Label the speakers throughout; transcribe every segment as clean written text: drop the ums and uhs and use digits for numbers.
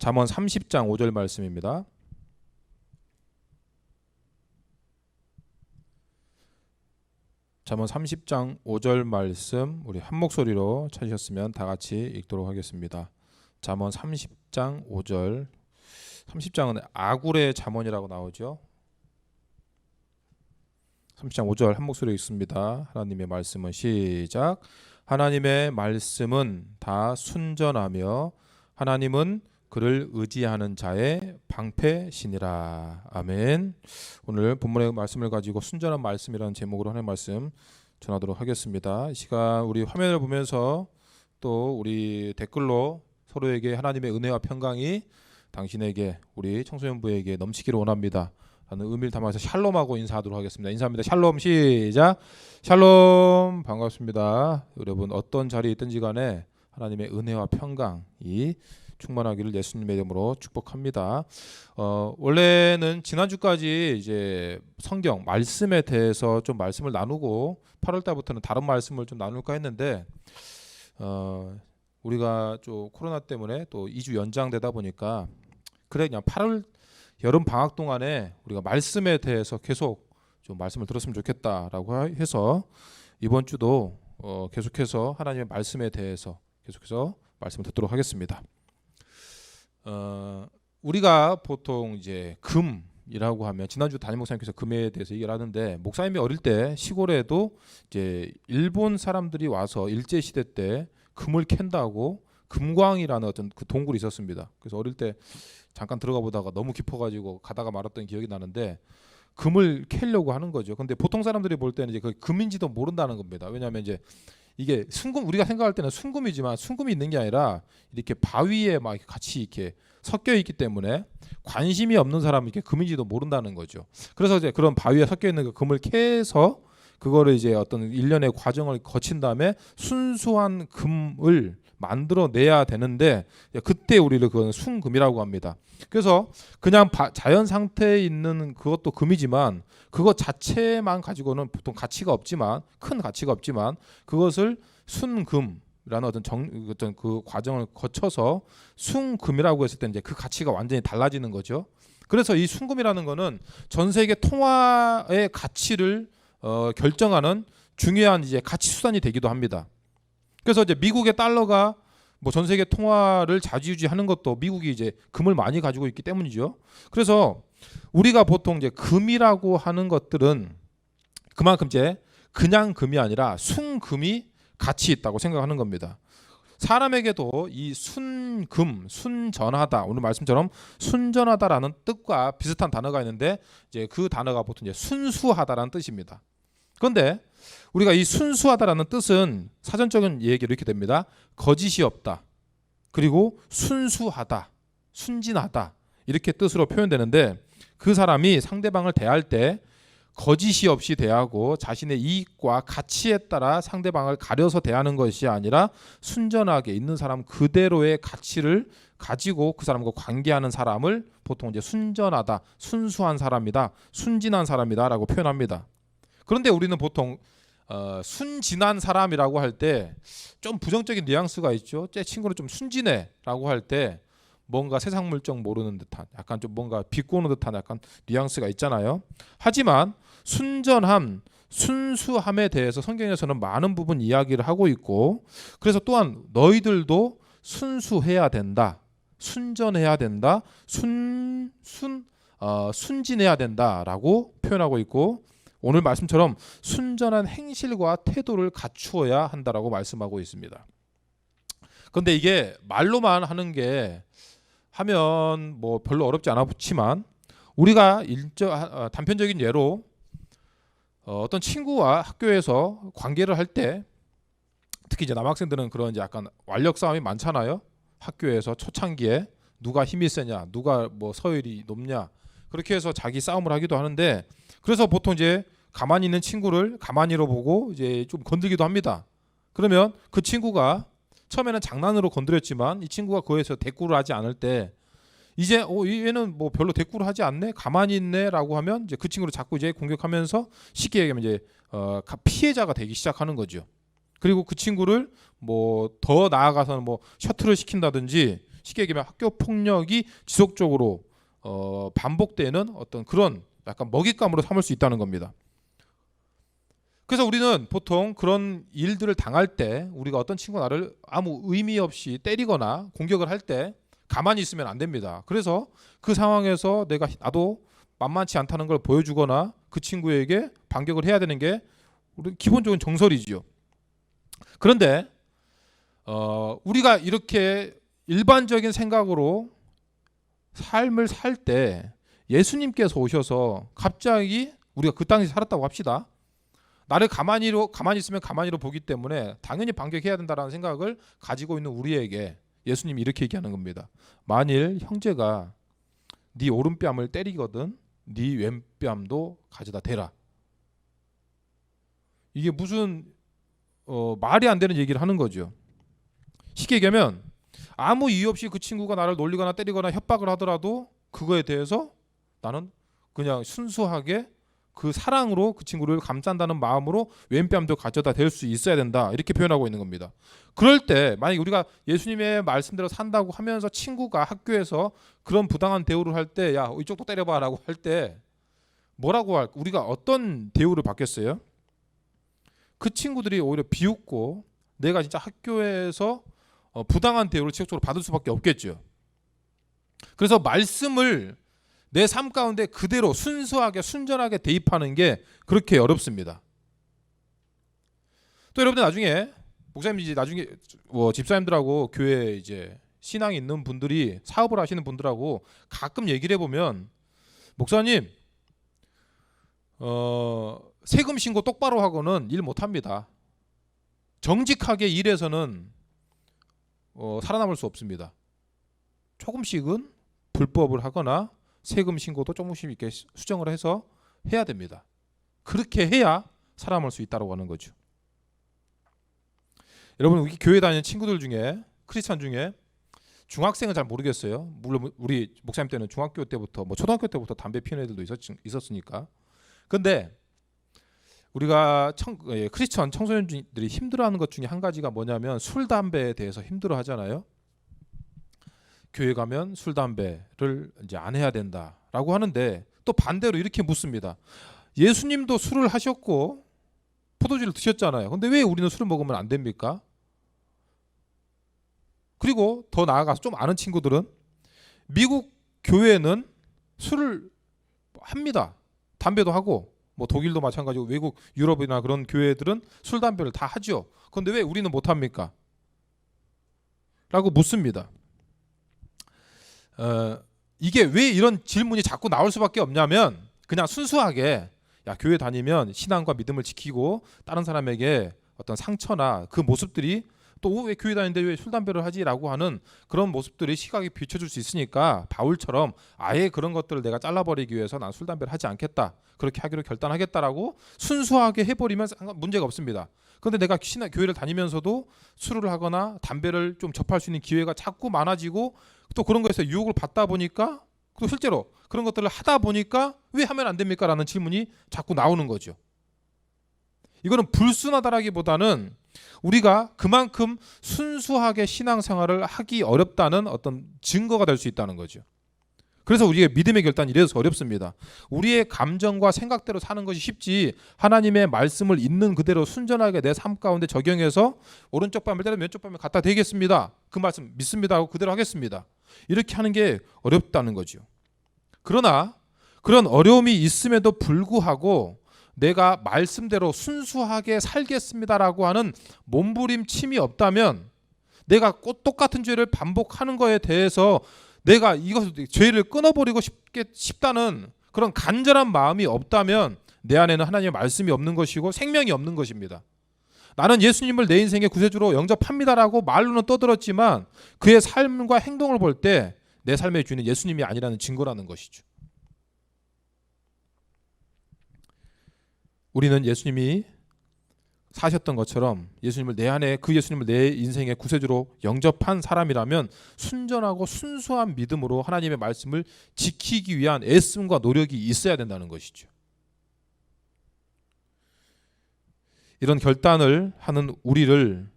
Speaker 1: 잠언 30장 5절 말씀입니다. 잠언 30장 5절 말씀 우리 한 목소리로 찾으셨으면 다 같이 읽도록 하겠습니다. 잠언 30장 5절. 30장은 아굴의 잠언이라고 나오죠. 30장 5절 한 목소리로 읽습니다. 하나님의 말씀은 시작. 하나님의 말씀은 다 순전하며 하나님은 그를 의지하는 자의 방패시니라. 아멘. 오늘 본문의 말씀을 가지고 순전한 말씀이라는 제목으로 하나님의 말씀 전하도록 하겠습니다. 이 시간 우리 화면을 보면서 또 우리 댓글로 서로에게 하나님의 은혜와 평강이 당신에게 우리 청소년부에게 넘치기를 원합니다 라는 의미를 담아서 샬롬하고 인사하도록 하겠습니다. 인사합니다. 샬롬 시작. 샬롬 반갑습니다. 여러분 어떤 자리에 있든지 간에 하나님의 은혜와 평강이 충만하기를 예수님의 이름으로 축복합니다. 원래는 지난주까지 이제 성경 말씀에 대해서 좀 말씀을 나누고 8월 달부터는 다른 말씀을 좀 나눌까 했는데 우리가 좀 코로나 때문에 또 2주 연장되다 보니까 그래 그냥 8월 여름 방학 동안에 우리가 말씀에 대해서 계속 좀 말씀을 들었으면 좋겠다라고 해서 이번 주도 계속해서 하나님의 말씀에 대해서 계속해서 말씀을 듣도록 하겠습니다. 우리가 보통 이제 금이라고 하면 지난주 담임 목사님께서 금에 대해서 얘기를 하는데 목사님이 어릴 때 시골에도 이제 일본 사람들이 와서 일제 시대 때 금을 캔다고 금광이라는 어떤 그 동굴이 있었습니다. 그래서 어릴 때 잠깐 들어가 보다가 너무 깊어가지고 가다가 말았던 기억이 나는데 금을 캐려고 하는 거죠. 근데 보통 사람들이 볼 때는 이제 그 금인지도 모른다는 겁니다. 왜냐하면 이제 이게 순금 우리가 생각할 때는 순금이지만 순금이 있는 게 아니라 이렇게 바위에 막 같이 이렇게 섞여 있기 때문에 관심이 없는 사람은 이렇게 금인지도 모른다는 거죠. 그래서 이제 그런 바위에 섞여 있는 그 금을 캐서 그거를 이제 어떤 일련의 과정을 거친 다음에 순수한 금을 만들어내야 되는데 그때 우리를 그건 순금이라고 합니다. 그래서 그냥 자연 상태에 있는 그것도 금이지만 그것 자체만 가지고는 보통 가치가 없지만 큰 가치가 없지만 그것을 순금이라는 어떤 그 과정을 거쳐서 순금이라고 했을 때 이제 그 가치가 완전히 달라지는 거죠. 그래서 이 순금이라는 거는 전 세계 통화의 가치를 결정하는 중요한 이제 가치 수단이 되기도 합니다. 그래서 이제 미국의 달러가 뭐 전 세계 통화를 좌지우지하는 것도 미국이 이제 금을 많이 가지고 있기 때문이죠. 그래서 우리가 보통 이제 금이라고 하는 것들은 그만큼 이제 그냥 금이 아니라 순금이 가치 있다고 생각하는 겁니다. 사람에게도 이 순금, 순전하다, 오늘 말씀처럼 순전하다라는 뜻과 비슷한 단어가 있는데 이제 그 단어가 보통 이제 순수하다라는 뜻입니다. 그런데 우리가 이 순수하다라는 뜻은 사전적인 얘기로 이렇게 됩니다. 거짓이 없다. 그리고 순수하다, 순진하다 이렇게 뜻으로 표현되는데 그 사람이 상대방을 대할 때 거짓이 없이 대하고 자신의 이익과 가치에 따라 상대방을 가려서 대하는 것이 아니라 순전하게 있는 사람 그대로의 가치를 가지고 그 사람과 관계하는 사람을 보통 이제 순전하다, 순수한 사람이다, 순진한 사람이다라고 표현합니다. 그런데 우리는 보통 순진한 사람이라고 할 때 좀 부정적인 뉘앙스가 있죠. 제 친구는 좀 순진해라고 할 때 뭔가 세상 물정 모르는 듯한 약간 좀 뭔가 비꼬는 듯한 약간 뉘앙스가 있잖아요. 하지만 순전함, 순수함에 대해서 성경에서는 많은 부분 이야기를 하고 있고 그래서 또한 너희들도 순수해야 된다. 순전해야 된다. 순진해야 된다라고 표현하고 있고 오늘 말씀처럼 순전한 행실과 태도를 갖추어야 한다라고 말씀하고 있습니다. 그런데 이게 말로만 하는 게 하면 뭐 별로 어렵지 않았지만 우리가 단편적인 예로 어떤 친구와 학교에서 관계를 할 때 특히 이제 남학생들은 그런 이제 약간 완력 싸움이 많잖아요. 학교에서 초창기에 누가 힘이 세냐, 누가 뭐 서열이 높냐 그렇게 해서 자기 싸움을 하기도 하는데 그래서 보통 이제 가만히 있는 친구를 가만히로 보고 이제 좀 건들기도 합니다. 그러면 그 친구가 처음에는 장난으로 건드렸지만 이 친구가 그거에서 대꾸를 하지 않을 때 이제 얘는 뭐 별로 대꾸를 하지 않네, 가만히 있네라고 하면 이제 그 친구를 자꾸 이제 공격하면서 쉽게 얘기하면 이제 피해자가 되기 시작하는 거죠. 그리고 그 친구를 뭐 더 나아가서는 뭐 셔틀을 시킨다든지 쉽게 얘기하면 학교 폭력이 지속적으로 반복되는 어떤 그런 약간 먹잇감으로 삼을 수 있다는 겁니다. 그래서 우리는 보통 그런 일들을 당할 때 우리가 어떤 친구가 나를 아무 의미 없이 때리거나 공격을 할 때 가만히 있으면 안 됩니다. 그래서 그 상황에서 나도 만만치 않다는 걸 보여주거나 그 친구에게 반격을 해야 되는 게 우리 기본적인 정설이지요. 그런데 우리가 이렇게 일반적인 생각으로 삶을 살 때 예수님께서 오셔서 갑자기 우리가 그 땅에 살았다고 합시다. 나를 가만히 있으면 가만히로 보기 때문에 당연히 반격해야 된다라는 생각을 가지고 있는 우리에게 예수님이 이렇게 얘기하는 겁니다. 만일 형제가 네 오른뺨을 때리거든 네 왼뺨도 가져다 대라. 이게 무슨 말이 안 되는 얘기를 하는 거죠. 쉽게 얘기하면 아무 이유 없이 그 친구가 나를 놀리거나 때리거나 협박을 하더라도 그거에 대해서 나는 그냥 순수하게 그 사랑으로 그 친구를 감싼다는 마음으로 왼뺨도 가져다 댈 수 있어야 된다. 이렇게 표현하고 있는 겁니다. 그럴 때 만약에 우리가 예수님의 말씀대로 산다고 하면서 친구가 학교에서 그런 부당한 대우를 할 때 야 이쪽도 때려봐 라고 할 때 뭐라고 할까? 우리가 어떤 대우를 받겠어요? 그 친구들이 오히려 비웃고 내가 진짜 학교에서 부당한 대우를 지속적으로 받을 수밖에 없겠죠. 그래서 말씀을 내 삶 가운데 그대로 순수하게 순전하게 대입하는 게 그렇게 어렵습니다. 또 여러분들 나중에 목사님이지 나중에 집사님들하고 교회 이제 신앙이 있는 분들이 사업을 하시는 분들하고 가끔 얘기를 해보면 목사님 세금 신고 똑바로 하고는 일 못합니다. 정직하게 일해서는 살아남을 수 없습니다. 조금씩은 불법을 하거나 세금 신고도 조금씩 이렇게 수정을 해서 해야 됩니다. 그렇게 해야 살아남을 수 있다고 하는 거죠. 여러분 우리 교회 다니는 친구들 중에 크리스찬 중에 중학생은 잘 모르겠어요. 물론 우리 목사님 때는 중학교 때부터 초등학교 때부터 담배 피우는 애들도 있었으니까. 근데 우리가 크리스천 청소년들이 힘들어하는 것 중에 한 가지가 뭐냐면 술 담배에 대해서 힘들어하잖아요. 교회 가면 술 담배를 이제 안 해야 된다라고 하는데 또 반대로 이렇게 묻습니다. 예수님도 술을 하셨고 포도주를 드셨잖아요. 근데 왜 우리는 술을 먹으면 안 됩니까? 그리고 더 나아가서 좀 아는 친구들은 미국 교회는 술을 합니다. 담배도 하고 독일도 마찬가지고 외국 유럽이나 그런 교회들은 술 담배를 다 하죠. 그런데 왜 우리는 못 합니까? 라고 묻습니다. 이게 왜 이런 질문이 자꾸 나올 수밖에 없냐면 그냥 순수하게 야 교회 다니면 신앙과 믿음을 지키고 다른 사람에게 어떤 상처나 그 모습들이 또 왜 교회 다니는데 왜 술 담배를 하지라고 하는 그런 모습들이 시각에 비춰줄 수 있으니까 바울처럼 아예 그런 것들을 내가 잘라버리기 위해서 난 술 담배를 하지 않겠다 그렇게 하기로 결단하겠다라고 순수하게 해버리면 문제가 없습니다. 그런데 내가 교회를 다니면서도 술을 하거나 담배를 좀 접할 수 있는 기회가 자꾸 많아지고 또 그런 거에서 유혹을 받다 보니까 또 실제로 그런 것들을 하다 보니까 왜 하면 안 됩니까? 라는 질문이 자꾸 나오는 거죠. 이거는 불순하다라기보다는 우리가 그만큼 순수하게 신앙생활을 하기 어렵다는 어떤 증거가 될 수 있다는 거죠. 그래서 우리의 믿음의 결단이 이래서 어렵습니다. 우리의 감정과 생각대로 사는 것이 쉽지 하나님의 말씀을 있는 그대로 순전하게 내 삶 가운데 적용해서 오른쪽 뺨을 때려 왼쪽 뺨을 갖다 대겠습니다. 그 말씀 믿습니다 하고 그대로 하겠습니다. 이렇게 하는 게 어렵다는 거죠. 그러나 그런 어려움이 있음에도 불구하고 내가 말씀대로 순수하게 살겠습니다라고 하는 몸부림침이 없다면 내가 똑같은 죄를 반복하는 거에 대해서 내가 이것을 죄를 끊어버리고 싶다는 그런 간절한 마음이 없다면 내 안에는 하나님의 말씀이 없는 것이고 생명이 없는 것입니다. 나는 예수님을 내 인생의 구세주로 영접합니다라고 말로는 떠들었지만 그의 삶과 행동을 볼 때 내 삶의 주인은 예수님이 아니라는 증거라는 것이죠. 우리는 예수님이 사셨던 것처럼 예수님을 내 안에 그 예수님을 내 인생의 구세주로 영접한 사람이라면 순전하고 순수한 믿음으로 하나님의 말씀을 지키기 위한 애씀과 노력이 있어야 된다는 것이죠. 이런 결단을 하는 우리를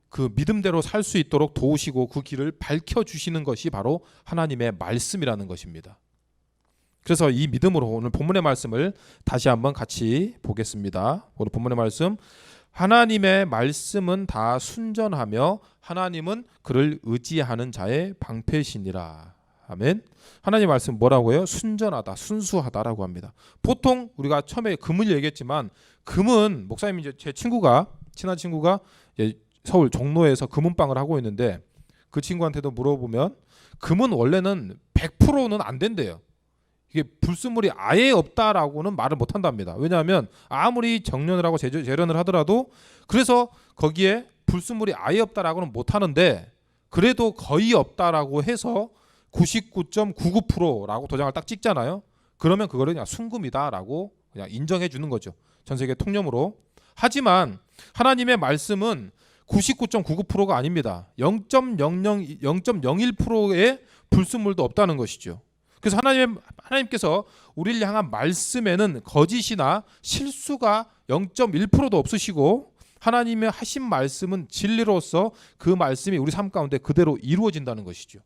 Speaker 1: 그 믿음대로 살 수 있도록 도우시고 그 길을 밝혀주시는 것이 바로 하나님의 말씀이라는 것입니다. 그래서 이 믿음으로 오늘 본문의 말씀을 다시 한번 같이 보겠습니다. 오늘 본문의 말씀, 하나님의 말씀은 다 순전하며 하나님은 그를 의지하는 자의 방패시니라. 아멘. 하나님 말씀 뭐라고요? 순전하다, 순수하다라고 합니다. 보통 우리가 처음에 금을 얘기했지만, 금은 목사님이 이제 제 친구가, 친한 친구가 서울 종로에서 금은방을 하고 있는데, 그 친구한테도 물어보면 금은 원래는 100%는 안 된대요. 이게 불순물이 아예 없다라고는 말을 못 한답니다. 왜냐하면 아무리 정련을 하고 재련을 하더라도, 그래서 거기에 불순물이 아예 없다라고는 못 하는데, 그래도 거의 없다라고 해서 99.99%라고 도장을 딱 찍잖아요. 그러면 그거를 그냥 순금이다라고 그냥 인정해 주는 거죠. 전 세계 통념으로. 하지만 하나님의 말씀은 99.99%가 아닙니다. 0.01%의 불순물도 없다는 것이죠. 그래서 하나님께서 우리를 향한 말씀에는 거짓이나 실수가 0.1%도 없으시고, 하나님의 하신 말씀은 진리로서 그 말씀이 우리 삶 가운데 그대로 이루어진다는 것이죠.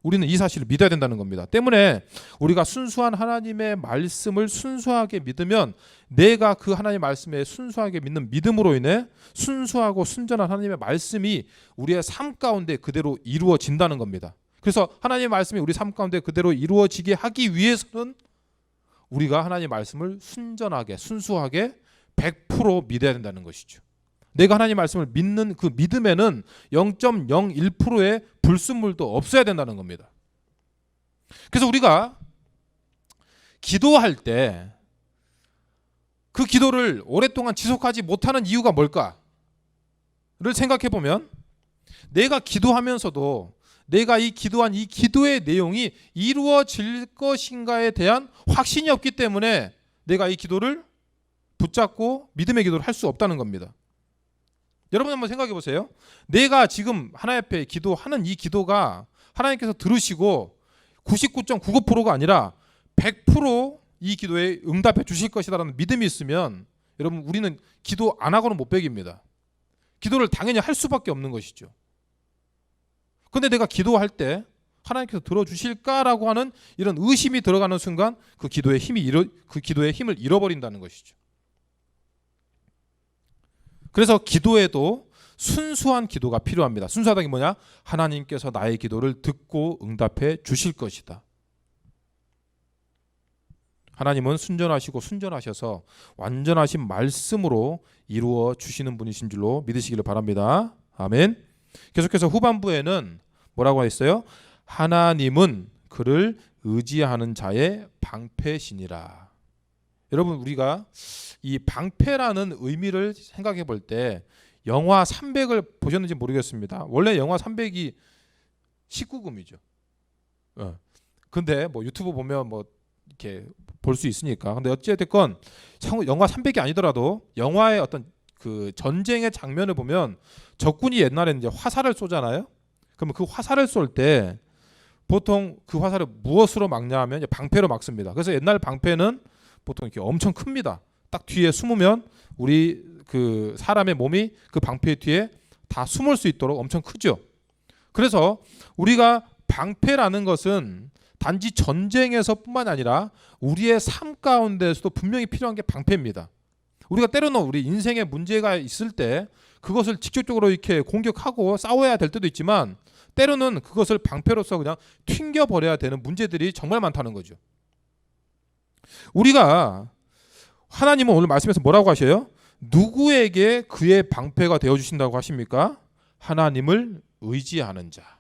Speaker 1: 우리는 이 사실을 믿어야 된다는 겁니다. 때문에 우리가 순수한 하나님의 말씀을 순수하게 믿으면, 내가 그 하나님의 말씀에 순수하게 믿는 믿음으로 인해 순수하고 순전한 하나님의 말씀이 우리의 삶 가운데 그대로 이루어진다는 겁니다. 그래서 하나님의 말씀이 우리 삶 가운데 그대로 이루어지게 하기 위해서는 우리가 하나님의 말씀을 순전하게, 순수하게 100% 믿어야 된다는 것이죠. 내가 하나님 말씀을 믿는 그 믿음에는 0.01%의 불순물도 없어야 된다는 겁니다. 그래서 우리가 기도할 때 그 기도를 오랫동안 지속하지 못하는 이유가 뭘까를 생각해 보면, 내가 기도하면서도 내가 이 기도한 이 기도의 내용이 이루어질 것인가에 대한 확신이 없기 때문에 내가 이 기도를 붙잡고 믿음의 기도를 할 수 없다는 겁니다. 여러분 한번 생각해 보세요. 내가 지금 하나님 앞에 기도하는 이 기도가 하나님께서 들으시고 99.99%가 아니라 100% 이 기도에 응답해 주실 것이다라는 믿음이 있으면, 여러분 우리는 기도 안 하고는 못 배깁니다. 기도를 당연히 할 수밖에 없는 것이죠. 근데 내가 기도할 때 하나님께서 들어주실까라고 하는 이런 의심이 들어가는 순간 그 기도의 힘을 잃어버린다는 것이죠. 그래서 기도에도 순수한 기도가 필요합니다. 순수하다는 게 뭐냐? 하나님께서 나의 기도를 듣고 응답해 주실 것이다. 하나님은 순전하시고 순전하셔서 완전하신 말씀으로 이루어 주시는 분이신 줄로 믿으시기를 바랍니다. 아멘. 계속해서 후반부에는 뭐라고 했어요? 하나님은 그를 의지하는 자의 방패시니라. 여러분 우리가 이 방패라는 의미를 생각해 볼 때 영화 300을 보셨는지 모르겠습니다. 원래 영화 300이 19금이죠. 근데 뭐 유튜브 보면 뭐 이렇게 볼 수 있으니까. 근데 어찌됐건 영화 300이 아니더라도 영화의 어떤 그 전쟁의 장면을 보면 적군이 옛날에는 이제 화살을 쏘잖아요. 그러면 그 화살을 쏠 때 보통 그 화살을 무엇으로 막냐 하면 방패로 막습니다. 그래서 옛날 방패는 보통 이렇게 엄청 큽니다. 딱 뒤에 숨으면 우리 그 사람의 몸이 그 방패 뒤에 다 숨을 수 있도록 엄청 크죠. 그래서 우리가 방패라는 것은 단지 전쟁에서뿐만 아니라 우리의 삶 가운데서도 분명히 필요한 게 방패입니다. 우리가 때로는 우리 인생에 문제가 있을 때 그것을 직접적으로 이렇게 공격하고 싸워야 될 때도 있지만, 때로는 그것을 방패로서 그냥 튕겨버려야 되는 문제들이 정말 많다는 거죠. 우리가 하나님은 오늘 말씀에서 뭐라고 하셔요? 누구에게 그의 방패가 되어주신다고 하십니까? 하나님을 의지하는 자,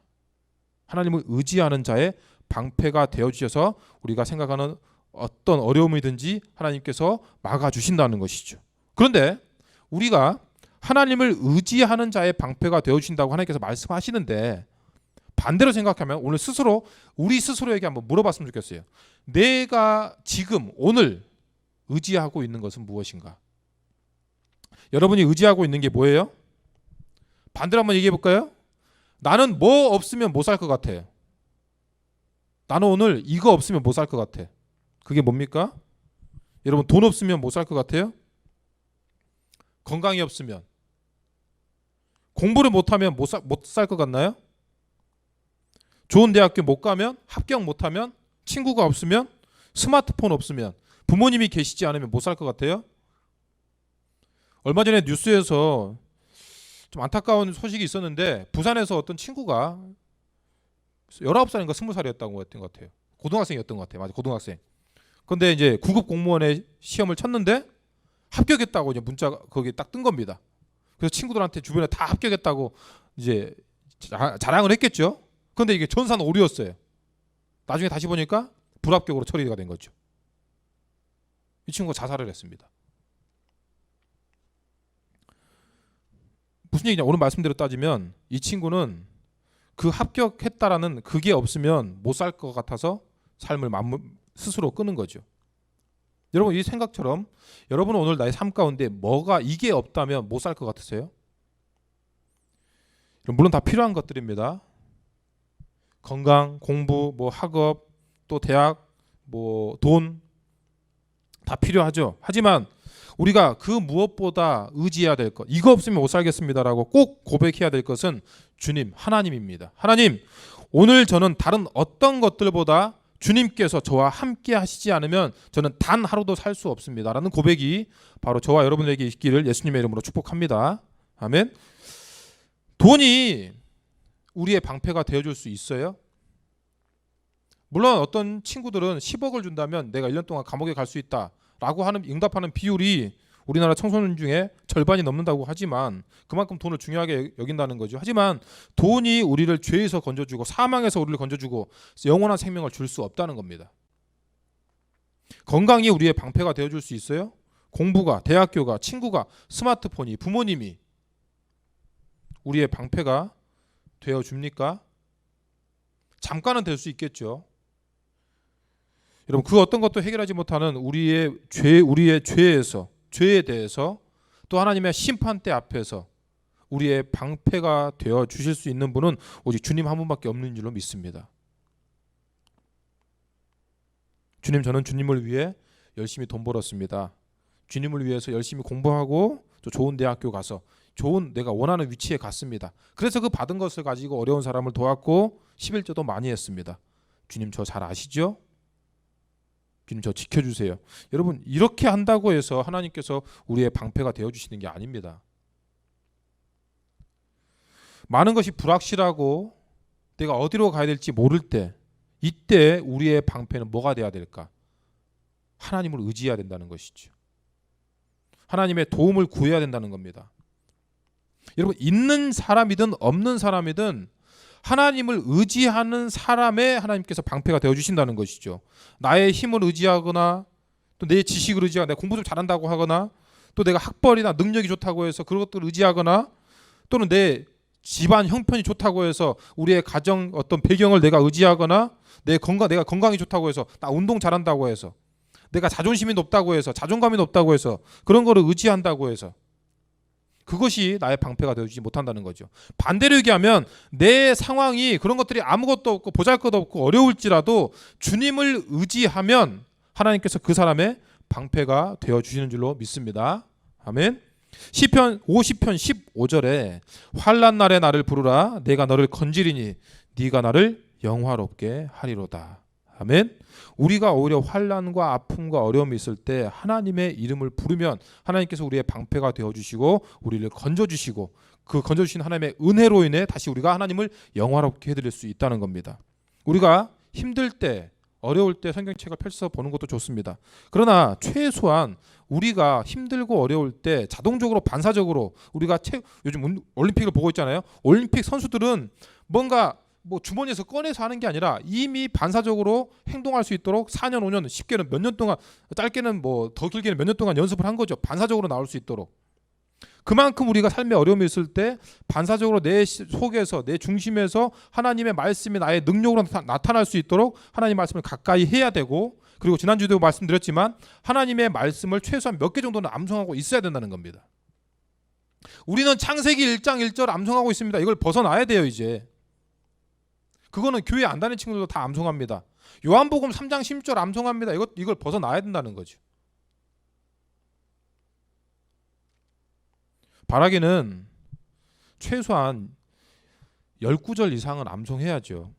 Speaker 1: 하나님을 의지하는 자의 방패가 되어주셔서 우리가 생각하는 어떤 어려움이든지 하나님께서 막아주신다는 것이죠. 그런데 우리가 하나님을 의지하는 자의 방패가 되어주신다고 하나님께서 말씀하시는데, 반대로 생각하면 오늘 우리 스스로에게 한번 물어봤으면 좋겠어요. 내가 지금 오늘 의지하고 있는 것은 무엇인가? 여러분이 의지하고 있는 게 뭐예요? 반대로 한번 얘기해 볼까요? 나는 뭐 없으면 못 살 것 같아. 나는 오늘 이거 없으면 못 살 것 같아. 그게 뭡니까? 여러분 돈 없으면 못 살 것 같아요? 건강이 없으면, 공부를 못하면 못 살 것 같나요? 좋은 대학교 못 가면, 합격 못하면, 친구가 없으면, 스마트폰 없으면, 부모님이 계시지 않으면 못 살 것 같아요? 얼마 전에 뉴스에서 좀 안타까운 소식이 있었는데, 부산에서 어떤 친구가 19살인가 20살이었던 것 같아요. 고등학생이었던 것 같아요. 맞아, 고등학생. 근데 이제 9급 공무원의 시험을 쳤는데 합격했다고 이제 문자가 거기 딱 뜬 겁니다. 그래서 친구들한테 주변에 다 합격했다고 이제 자랑을 했겠죠. 근데 이게 전산 오류였어요. 나중에 다시 보니까 불합격으로 처리가 된 거죠. 이 친구가 자살을 했습니다. 무슨 얘기냐? 오늘 말씀대로 따지면 이 친구는 그 합격했다라는 그게 없으면 못 살 것 같아서 삶을 스스로 끊은 거죠. 여러분 이 생각처럼 여러분은 오늘 나의 삶 가운데 뭐가 이게 없다면 못 살 것 같으세요? 물론 다 필요한 것들입니다. 건강, 공부, 뭐 학업, 또 대학, 뭐 돈 다 필요하죠. 하지만 우리가 그 무엇보다 의지해야 될 것, 이거 없으면 못 살겠습니다라고 꼭 고백해야 될 것은 주님, 하나님입니다. 하나님, 오늘 저는 다른 어떤 것들보다 주님께서 저와 함께 하시지 않으면 저는 단 하루도 살 수 없습니다라는 고백이 바로 저와 여러분에게 있기를 예수님의 이름으로 축복합니다. 아멘. 돈이 우리의 방패가 되어줄 수 있어요? 물론 어떤 친구들은 10억을 준다면 내가 1년 동안 감옥에 갈 수 있다라고 하는 응답하는 비율이 우리나라 청소년 중에 절반이 넘는다고 하지만 그만큼 돈을 중요하게 여긴다는 거죠. 하지만 돈이 우리를 죄에서 건져주고 사망에서 우리를 건져주고 영원한 생명을 줄 수 없다는 겁니다. 건강이 우리의 방패가 되어줄 수 있어요? 공부가, 대학교가, 친구가, 스마트폰이, 부모님이 우리의 방패가 되어줍니까? 잠깐은 될 수 있겠죠. 여러분 그 어떤 것도 해결하지 못하는 우리의 죄에 대해서 또 하나님의 심판대 앞에서 우리의 방패가 되어 주실 수 있는 분은 오직 주님 한 분밖에 없는 줄로 믿습니다. 주님, 저는 주님을 위해 열심히 돈 벌었습니다. 주님을 위해서 열심히 공부하고 또 좋은 대학교 가서 좋은 내가 원하는 위치에 갔습니다. 그래서 그 받은 것을 가지고 어려운 사람을 도왔고 11조도 많이 했습니다. 주님 저 잘 아시죠? 주님 저 지켜주세요. 여러분 이렇게 한다고 해서 하나님께서 우리의 방패가 되어주시는 게 아닙니다. 많은 것이 불확실하고 내가 어디로 가야 될지 모를 때 이때 우리의 방패는 뭐가 돼야 될까? 하나님을 의지해야 된다는 것이죠. 하나님의 도움을 구해야 된다는 겁니다. 여러분 있는 사람이든 없는 사람이든 하나님을 의지하는 사람에 하나님께서 방패가 되어주신다는 것이죠. 나의 힘을 의지하거나 또 내 지식을 의지하거나 내가 공부 좀 잘한다고 하거나 또 내가 학벌이나 능력이 좋다고 해서 그런 것들을 의지하거나 또는 내 집안 형편이 좋다고 해서 우리의 가정 어떤 배경을 내가 의지하거나 내가 건강이 좋다고 해서 나 운동 잘한다고 해서 내가 자존심이 높다고 해서 자존감이 높다고 해서 그런 거를 의지한다고 해서 그것이 나의 방패가 되어주지 못한다는 거죠. 반대로 얘기하면 내 상황이 그런 것들이 아무것도 없고 보잘것없고 어려울지라도 주님을 의지하면 하나님께서 그 사람의 방패가 되어주시는 줄로 믿습니다. 아멘. 시편 50편 15절에 환난 날에 나를 부르라 내가 너를 건지리니 네가 나를 영화롭게 하리로다. 아멘. 우리가 오히려 환난과 아픔과 어려움이 있을 때 하나님의 이름을 부르면 하나님께서 우리의 방패가 되어주시고 우리를 건져주시고 그 건져주신 하나님의 은혜로 인해 다시 우리가 하나님을 영화롭게 해드릴 수 있다는 겁니다. 우리가 힘들 때 어려울 때 성경책을 펼쳐서 보는 것도 좋습니다. 그러나 최소한 우리가 힘들고 어려울 때 자동적으로 반사적으로 우리가 요즘 올림픽을 보고 있잖아요. 올림픽 선수들은 뭔가 뭐 주머니에서 꺼내서 하는 게 아니라 이미 반사적으로 행동할 수 있도록 4년, 5년, 쉽게는 몇 년 동안, 짧게는 뭐 더 길게는 몇 년 동안 연습을 한 거죠. 반사적으로 나올 수 있도록. 그만큼 우리가 삶에 어려움이 있을 때 반사적으로 내 속에서 내 중심에서 하나님의 말씀이 나의 능력으로 나타날 수 있도록 하나님의 말씀을 가까이 해야 되고 그리고 지난주에도 말씀드렸지만 하나님의 말씀을 최소한 몇 개 정도는 암송하고 있어야 된다는 겁니다. 우리는 창세기 1장 1절 암송하고 있습니다. 이걸 벗어나야 돼요 이제. 그거는 교회 안 다니는 친구들도 다 암송합니다. 요한복음 3장 16절 암송합니다. 이걸 벗어나야 된다는 거죠. 바라기는 최소한 10구절 이상은 암송해야죠.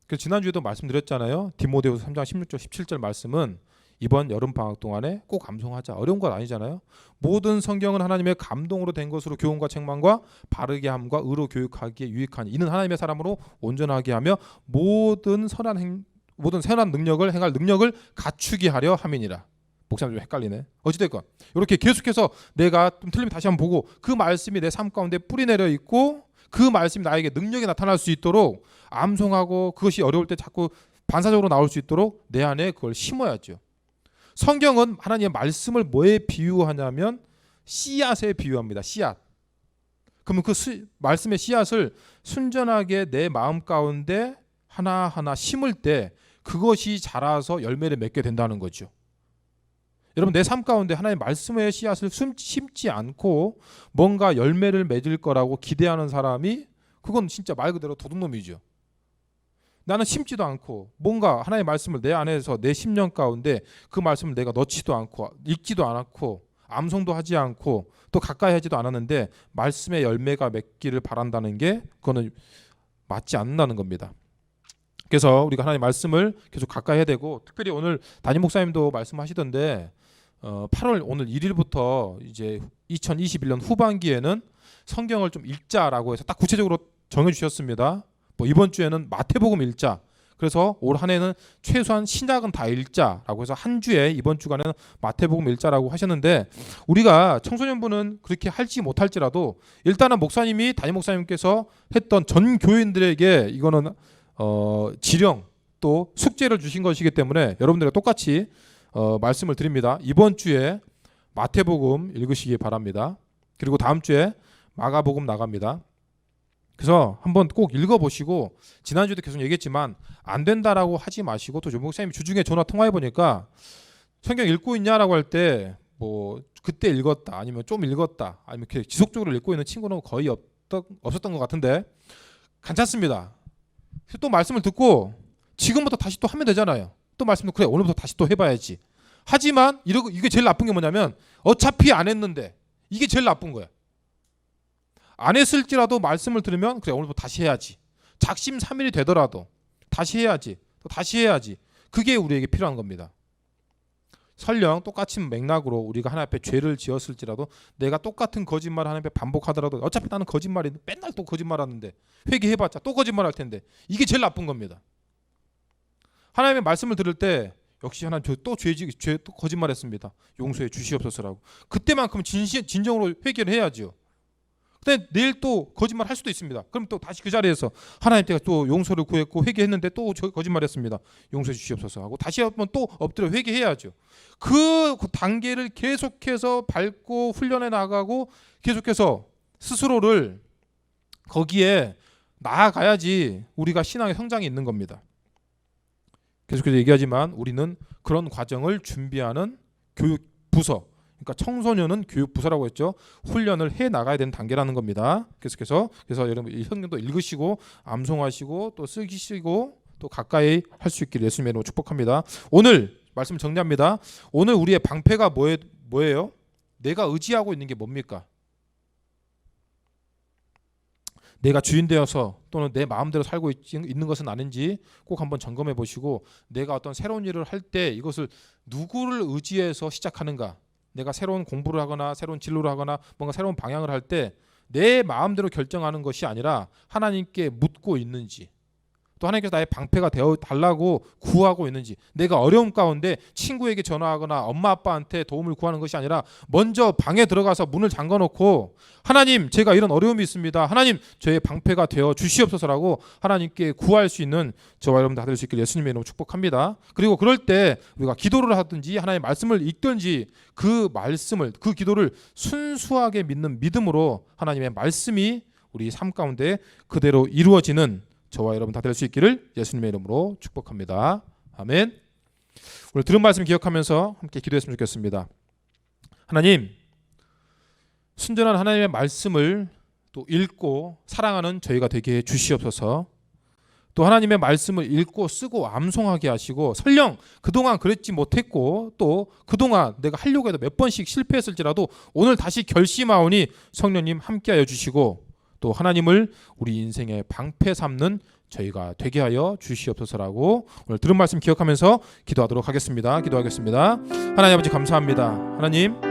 Speaker 1: 그래서 지난주에도 말씀드렸잖아요. 디모데후서 3장 16절 17절 말씀은 이번 여름 방학 동안에 꼭 암송하자. 어려운 건 아니잖아요. 모든 성경은 하나님의 감동으로 된 것으로 교훈과 책망과 바르게 함과 의로 교육하기에 유익하니 이는 하나님의 사람으로 온전하게 하며 모든 선한 능력을 행할 능력을 갖추게 하려 함이니라. 목사님 좀 헷갈리네. 어찌됐건 이렇게 계속해서 내가 좀 틀리면 다시 한번 보고 그 말씀이 내 삶 가운데 뿌리내려 있고 그 말씀이 나에게 능력이 나타날 수 있도록 암송하고 그것이 어려울 때 자꾸 반사적으로 나올 수 있도록 내 안에 그걸 심어야죠. 성경은 하나님의 말씀을 뭐에 비유하냐면 씨앗에 비유합니다. 씨앗. 그러면 그 말씀의 씨앗을 순전하게 내 마음 가운데 하나하나 심을 때 그것이 자라서 열매를 맺게 된다는 거죠. 여러분 내 삶 가운데 하나님의 말씀의 씨앗을 심지 않고 뭔가 열매를 맺을 거라고 기대하는 사람이 그건 진짜 말 그대로 도둑놈이죠. 나는 심지도 않고 뭔가 하나님의 말씀을 내 안에서 내 심령 가운데 그 말씀을 내가 넣지도 않고 읽지도 않았고 암송도 하지 않고 또 가까이 하지도 않았는데 말씀의 열매가 맺기를 바란다는 게 그거는 맞지 않는다는 겁니다. 그래서 우리가 하나님의 말씀을 계속 가까이 해야 되고 특별히 오늘 담임 목사님도 말씀하시던데 8월 오늘 1일부터 이제 2021년 후반기에는 성경을 좀 읽자라고 해서 딱 구체적으로 정해 주셨습니다. 뭐 이번 주에는 마태복음 읽자. 그래서 올 한 해는 최소한 신약은 다 읽자라고 해서 한 주에 이번 주간에는 마태복음 읽자라고 하셨는데 우리가 청소년부는 그렇게 할지 못할지라도 일단은 목사님이 담임 목사님께서 했던 전 교인들에게 이거는 지령 또 숙제를 주신 것이기 때문에 여러분들과 똑같이 말씀을 드립니다. 이번 주에 마태복음 읽으시기 바랍니다. 그리고 다음 주에 마가복음 나갑니다. 그래서 한번 꼭 읽어보시고 지난주에도 계속 얘기했지만 안 된다라고 하지 마시고 또 목사님이 주중에 전화 통화해보니까 성경 읽고 있냐라고 할 때 뭐 그때 읽었다 아니면 좀 읽었다 아니면 이렇게 지속적으로 읽고 있는 친구는 거의 없었던 것 같은데 괜찮습니다. 또 말씀을 듣고 지금부터 다시 또 하면 되잖아요. 또 말씀 듣고 그래 오늘부터 다시 또 해봐야지. 하지만 이게 제일 나쁜 게 뭐냐면 어차피 안 했는데 이게 제일 나쁜 거야. 안 했을지라도 말씀을 들으면 그래 오늘부터 다시 해야지. 작심삼일이 되더라도 다시 해야지. 또 다시 해야지. 그게 우리에게 필요한 겁니다. 설령 똑같은 맥락으로 우리가 하나님 앞에 죄를 지었을지라도 내가 똑같은 거짓말을 하나님 앞에 반복하더라도 어차피 나는 거짓말이 맨날 또 거짓말하는데 회개해봤자 또 거짓말할 텐데 이게 제일 나쁜 겁니다. 하나님의 말씀을 들을 때 역시 하나님 또 또 거짓말했습니다. 용서해 주시옵소서라고. 그때만큼 진정으로 회개를 해야죠. 근데 내일 또 거짓말 할 수도 있습니다. 그럼 또 다시 그 자리에서 하나님 제가 또 용서를 구했고 회개했는데 또 거짓말했습니다. 용서해 주시옵소서 하고 다시 한번 또 엎드려 회개해야죠. 그 단계를 계속해서 밟고 훈련해 나가고 계속해서 스스로를 거기에 나아가야지 우리가 신앙의 성장이 있는 겁니다. 계속해서 얘기하지만 우리는 그런 과정을 준비하는 교육 부서, 그러니까 청소년은 교육 부서라고 했죠. 훈련을 해 나가야 되는 단계라는 겁니다. 그래서 여러분 이 성경도 읽으시고 암송하시고 또 쓰시고 또 가까이 할 수 있기를 예수님의 이름으로 축복합니다. 오늘 말씀 정리합니다. 오늘 우리의 방패가 뭐예요? 내가 의지하고 있는 게 뭡니까? 내가 주인 되어서 또는 내 마음대로 살고 있는 것은 아닌지 꼭 한번 점검해 보시고 내가 어떤 새로운 일을 할 때 이것을 누구를 의지해서 시작하는가? 내가 새로운 공부를 하거나 새로운 진로를 하거나 뭔가 새로운 방향을 할 때 내 마음대로 결정하는 것이 아니라 하나님께 묻고 있는지 또 하나님께서 나의 방패가 되어 달라고 구하고 있는지 내가 어려움 가운데 친구에게 전화하거나 엄마 아빠한테 도움을 구하는 것이 아니라 먼저 방에 들어가서 문을 잠궈놓고 하나님 제가 이런 어려움이 있습니다. 하나님 저의 방패가 되어 주시옵소서라고 하나님께 구할 수 있는 저와 여러분 다 될 수 있기를 예수님의 이름으로 축복합니다. 그리고 그럴 때 우리가 기도를 하든지 하나님의 말씀을 읽든지 그 기도를 순수하게 믿는 믿음으로 하나님의 말씀이 우리 삶 가운데 그대로 이루어지는 저와 여러분 다 될 수 있기를 예수님의 이름으로 축복합니다. 아멘. 오늘 들은 말씀 기억하면서 함께 기도했으면 좋겠습니다. 하나님, 순전한 하나님의 말씀을 또 읽고 사랑하는 저희가 되게 해 주시옵소서. 또 하나님의 말씀을 읽고 쓰고 암송하게 하시고 설령 그동안 그랬지 못했고 또 그동안 내가 하려고 해도 몇 번씩 실패했을지라도 오늘 다시 결심하오니 성령님 함께하여 주시고 또 하나님을 우리 인생의 방패 삼는 저희가 되게 하여 주시옵소서라고 오늘 들은 말씀 기억하면서 기도하도록 하겠습니다. 기도하겠습니다. 하나님 아버지 감사합니다. 하나님